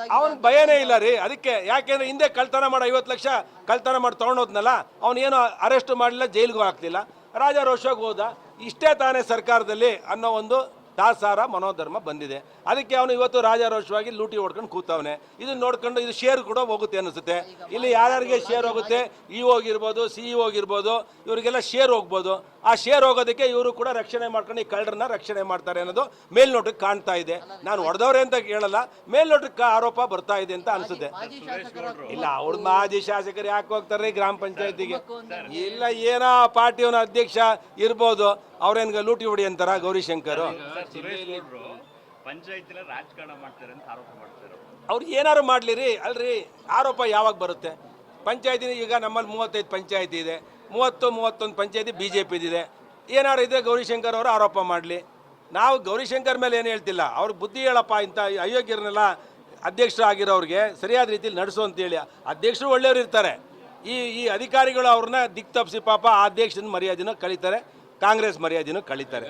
ಅವನಿಗೆ ಭಯನೇ ಇಲ್ಲ ರೀ. ಅದಕ್ಕೆ ಯಾಕೆಂದ್ರೆ ಹಿಂದೆ ಕಳ್ತನ ಮಾಡಿ 50 ಲಕ್ಷ ಕಳ್ತನ ಮಾಡಿ ತೊಗೊಂಡೋದ್ನಲ್ಲ, ಅವನೇನು ಅರೆಸ್ಟ್ ಮಾಡಲಿಲ್ಲ, ಜೈಲಿಗೂ ಹಾಕ್ಲಿಲ್ಲ, ರಾಜಾರೋಷವಾಗಿ ಹೋದ. ಇಷ್ಟೇ ತಾನೇ ಸರ್ಕಾರದಲ್ಲಿ ಅನ್ನೋ ಒಂದು ದಾಸಾರ ಮನೋಧರ್ಮ ಬಂದಿದೆ. ಅದಕ್ಕೆ ಅವನು ಇವತ್ತು ರಾಜಾರೋಷವಾಗಿ ಲೂಟಿ ಹೊಡ್ಕೊಂಡು ಕೂತವನೆ. ಇದನ್ನ ನೋಡ್ಕೊಂಡು ಇದು ಶೇರ್ ಕೂಡ ಹೋಗುತ್ತೆ ಅನಿಸುತ್ತೆ. ಇಲ್ಲಿ ಯಾರ್ಯಾರಿಗೆ ಶೇರ್ ಹೋಗುತ್ತೆ, ಹೋಗಿರ್ಬೋದು, ಹೋಗಿರ್ಬೋದು, ಇವರಿಗೆಲ್ಲ ಶೇರ್ ಹೋಗ್ಬೋದು. ಆ ಶೇರ್ ಹೋಗೋದಕ್ಕೆ ಇವರು ಕೂಡ ರಕ್ಷಣೆ ಮಾಡ್ಕೊಂಡು ಈ ಕಳ್ಳರನ್ನ ರಕ್ಷಣೆ ಮಾಡ್ತಾರೆ ಅನ್ನೋದು ಮೇಲ್ನೋಟಕ್ಕೆ ಕಾಣ್ತಾ ಇದೆ. ನಾನು ಹೊಡೆದವ್ರೆ ಅಂತ ಹೇಳಲ್ಲ, ಮೇಲ್ನೋಟಕ್ಕೆ ಆರೋಪ ಬರ್ತಾ ಇದೆ ಅಂತ ಅನಿಸುತ್ತೆ. ಇಲ್ಲ, ಅವ್ರ ಮಾಜಿ ಶಾಸಕರು ಯಾಕೆ ಹೋಗ್ತಾರೆ ಗ್ರಾಮ ಪಂಚಾಯತಿಗೆ? ಇಲ್ಲ, ಏನೋ ಪಾರ್ಟಿಯವನ ಅಧ್ಯಕ್ಷ ಇರ್ಬೋದು, ಅವ್ರೇನ್ಗ ಲೂಟಿ ಹೊಡಿ ಅಂತಾರ ಗೌರಿಶಂಕರ್? ರಾಜಕಾರಣ ಮಾಡ್ತಾರೆ ಅಂತ ಆರೋಪ ಮಾಡ್ತಾರೆ. ಅವ್ರು ಏನಾರು ಮಾಡ್ಲಿರಿ. ಅಲ್ರಿ, ಆರೋಪ ಯಾವಾಗ ಬರುತ್ತೆ? ಪಂಚಾಯತಿ ಈಗ ನಮ್ಮಲ್ಲಿ 35 ಪಂಚಾಯತಿ ಇದೆ, 31 ಪಂಚಾಯತಿ BJP ಇದೆ. ಏನಾರು ಇದೆ ಗೌರಿಶಂಕರ್ ಅವರು ಆರೋಪ ಮಾಡಲಿ. ನಾವು ಗೌರಿಶಂಕರ್ ಮೇಲೆ ಏನು ಹೇಳ್ತಿಲ್ಲ, ಅವ್ರಿಗೆ ಬುದ್ಧಿ ಹೇಳಪ್ಪ, ಇಂಥ ಅಯೋಗ್ಯರನ್ನೆಲ್ಲ ಅಧ್ಯಕ್ಷರು ಆಗಿರೋರಿಗೆ ಸರಿಯಾದ ರೀತಿಯಲ್ಲಿ ನಡೆಸು ಅಂತೇಳಿ. ಅಧ್ಯಕ್ಷರು ಒಳ್ಳೆಯವರು ಇರ್ತಾರೆ, ಈ ಅಧಿಕಾರಿಗಳು ಅವ್ರನ್ನ ದಿಕ್ ತಪ್ಪಿಸಿ ಪಾಪ ಆ ಅಧ್ಯಕ್ಷನ ಮರ್ಯಾದೆನೂ ಕಳೀತಾರೆ, ಕಾಂಗ್ರೆಸ್ ಮರ್ಯಾದೆನೂ ಕಳೀತಾರೆ.